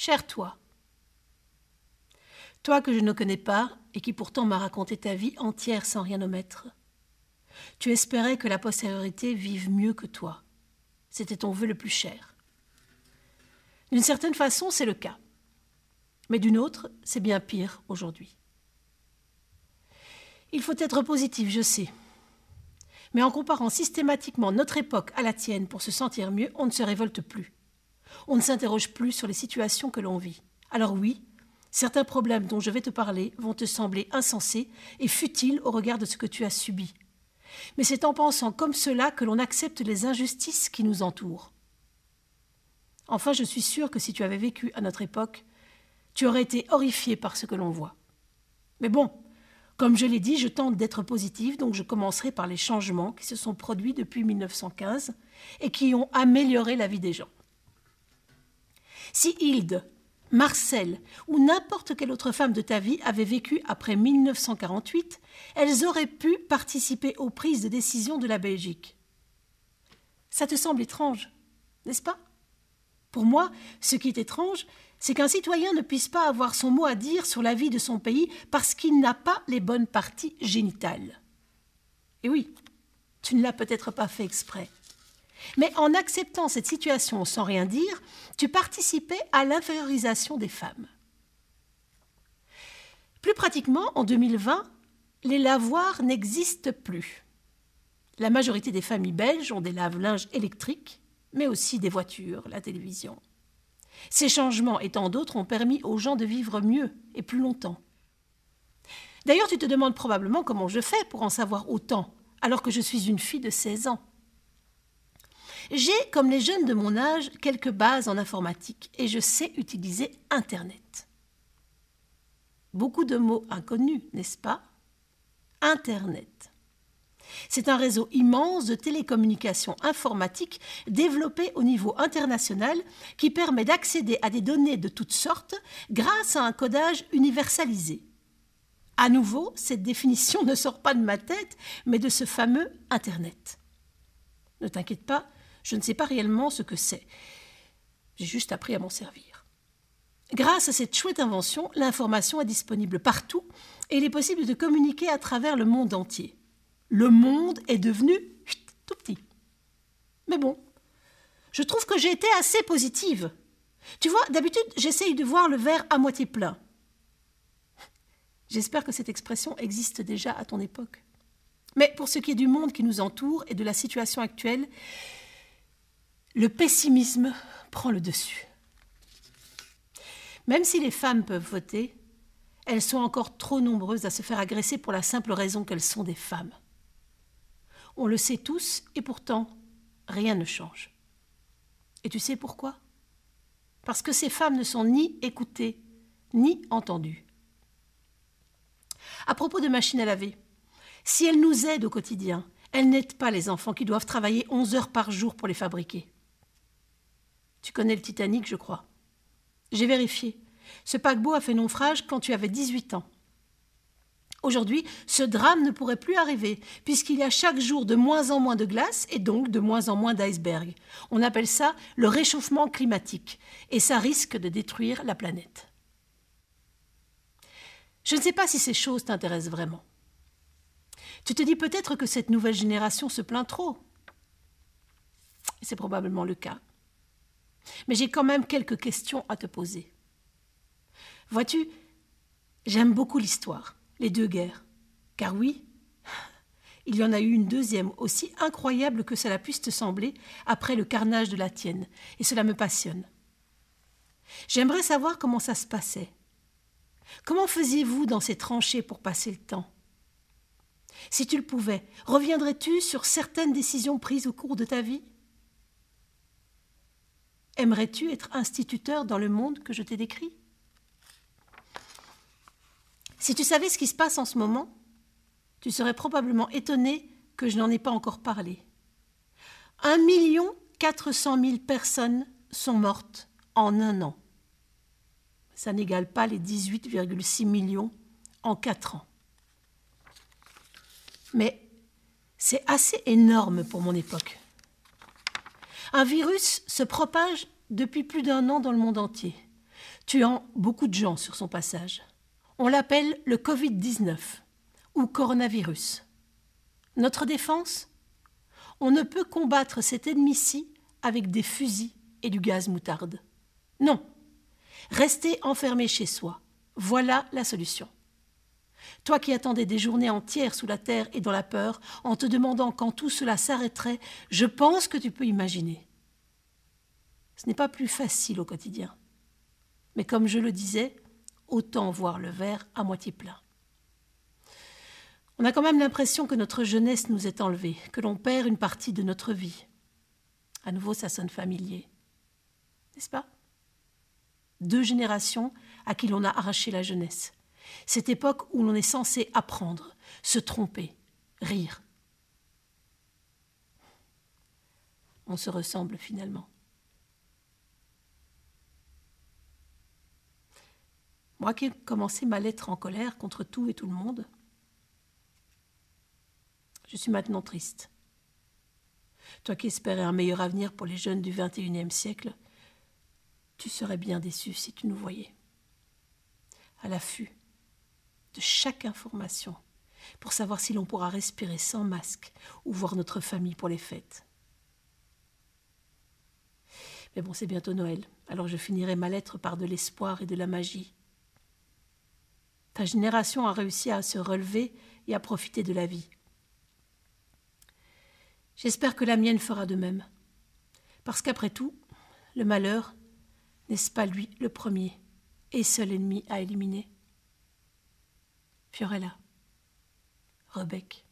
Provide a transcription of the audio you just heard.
Cher toi, toi que je ne connais pas et qui pourtant m'as raconté ta vie entière sans rien omettre, tu espérais que la postériorité vive mieux que toi. C'était ton vœu le plus cher. D'une certaine façon, c'est le cas. Mais d'une autre, c'est bien pire aujourd'hui. Il faut être positif, je sais. Mais en comparant systématiquement notre époque à la tienne pour se sentir mieux, on ne se révolte plus. On ne s'interroge plus sur les situations que l'on vit. Alors oui, certains problèmes dont je vais te parler vont te sembler insensés et futiles au regard de ce que tu as subi. Mais c'est en pensant comme cela que l'on accepte les injustices qui nous entourent. Enfin, je suis sûre que si tu avais vécu à notre époque, tu aurais été horrifié par ce que l'on voit. Mais bon, comme je l'ai dit, je tente d'être positive, donc je commencerai par les changements qui se sont produits depuis 1915 et qui ont amélioré la vie des gens. Si Hilde, Marcel ou n'importe quelle autre femme de ta vie avait vécu après 1948, elles auraient pu participer aux prises de décision de la Belgique. Ça te semble étrange, n'est-ce pas ? Pour moi, ce qui est étrange, c'est qu'un citoyen ne puisse pas avoir son mot à dire sur la vie de son pays parce qu'il n'a pas les bonnes parties génitales. Et oui, tu ne l'as peut-être pas fait exprès. Mais en acceptant cette situation sans rien dire, tu participais à l'infériorisation des femmes. Plus pratiquement, en 2020, les lavoirs n'existent plus. La majorité des familles belges ont des lave-linges électriques, mais aussi des voitures, la télévision. Ces changements et tant d'autres ont permis aux gens de vivre mieux et plus longtemps. D'ailleurs, tu te demandes probablement comment je fais pour en savoir autant, alors que je suis une fille de 16 ans. J'ai, comme les jeunes de mon âge, quelques bases en informatique et je sais utiliser Internet. Beaucoup de mots inconnus, n'est-ce pas ? Internet. C'est un réseau immense de télécommunications informatiques développé au niveau international qui permet d'accéder à des données de toutes sortes grâce à un codage universalisé. À nouveau, cette définition ne sort pas de ma tête, mais de ce fameux Internet. Ne t'inquiète pas, je ne sais pas réellement ce que c'est. J'ai juste appris à m'en servir. Grâce à cette chouette invention, l'information est disponible partout et il est possible de communiquer à travers le monde entier. Le monde est devenu tout petit. Mais bon, je trouve que j'ai été assez positive. Tu vois, d'habitude, j'essaye de voir le verre à moitié plein. J'espère que cette expression existe déjà à ton époque. Mais pour ce qui est du monde qui nous entoure et de la situation actuelle, le pessimisme prend le dessus. Même si les femmes peuvent voter, elles sont encore trop nombreuses à se faire agresser pour la simple raison qu'elles sont des femmes. On le sait tous et pourtant, rien ne change. Et tu sais pourquoi ? Parce que ces femmes ne sont ni écoutées, ni entendues. À propos de machines à laver, si elles nous aident au quotidien, elles n'aident pas les enfants qui doivent travailler 11 heures par jour pour les fabriquer. Tu connais le Titanic, je crois. J'ai vérifié. Ce paquebot a fait naufrage quand tu avais 18 ans. Aujourd'hui, ce drame ne pourrait plus arriver, puisqu'il y a chaque jour de moins en moins de glace et donc de moins en moins d'icebergs. On appelle ça le réchauffement climatique, et ça risque de détruire la planète. Je ne sais pas si ces choses t'intéressent vraiment. Tu te dis peut-être que cette nouvelle génération se plaint trop. Et c'est probablement le cas. Mais j'ai quand même quelques questions à te poser. Vois-tu, j'aime beaucoup l'histoire, les deux guerres. Car oui, il y en a eu une deuxième aussi incroyable que cela puisse te sembler après le carnage de la tienne. Et cela me passionne. J'aimerais savoir comment ça se passait. Comment faisiez-vous dans ces tranchées pour passer le temps ? Si tu le pouvais, reviendrais-tu sur certaines décisions prises au cours de ta vie ? Aimerais-tu être instituteur dans le monde que je t'ai décrit ? Si tu savais ce qui se passe en ce moment, tu serais probablement étonné que je n'en ai pas encore parlé. 1 400 000 personnes sont mortes en un an. Ça n'égale pas les 18,6 millions en 4 ans. Mais c'est assez énorme pour mon époque. Un virus se propage depuis plus d'1 an dans le monde entier. tuant beaucoup de gens sur son passage. On l'appelle le Covid-19 ou coronavirus. Notre défense ? On ne peut combattre cet ennemi-ci avec des fusils et du gaz moutarde. Non, rester enfermé chez soi, voilà la solution. Toi qui attendais des journées entières sous la terre et dans la peur, en te demandant quand tout cela s'arrêterait, je pense que tu peux imaginer. Ce n'est pas plus facile au quotidien. Mais comme je le disais, autant voir le verre à moitié plein. On a quand même l'impression que notre jeunesse nous est enlevée, que l'on perd une partie de notre vie. À nouveau, ça sonne familier. N'est-ce pas ? 2 générations à qui l'on a arraché la jeunesse. Cette époque où l'on est censé apprendre, se tromper, rire. On se ressemble finalement. Moi qui ai commencé ma lettre en colère contre tout et tout le monde, je suis maintenant triste. Toi qui espérais un meilleur avenir pour les jeunes du XXIe siècle, tu serais bien déçu si tu nous voyais. À l'affût de chaque information pour savoir si l'on pourra respirer sans masque ou voir notre famille pour les fêtes. Mais bon, c'est bientôt Noël, alors je finirai ma lettre par de l'espoir et de la magie. Ta génération a réussi à se relever et à profiter de la vie. J'espère que la mienne fera de même. Parce qu'après tout, le malheur, n'est-ce pas lui le premier et seul ennemi à éliminer ? Fiorella, Rebecque.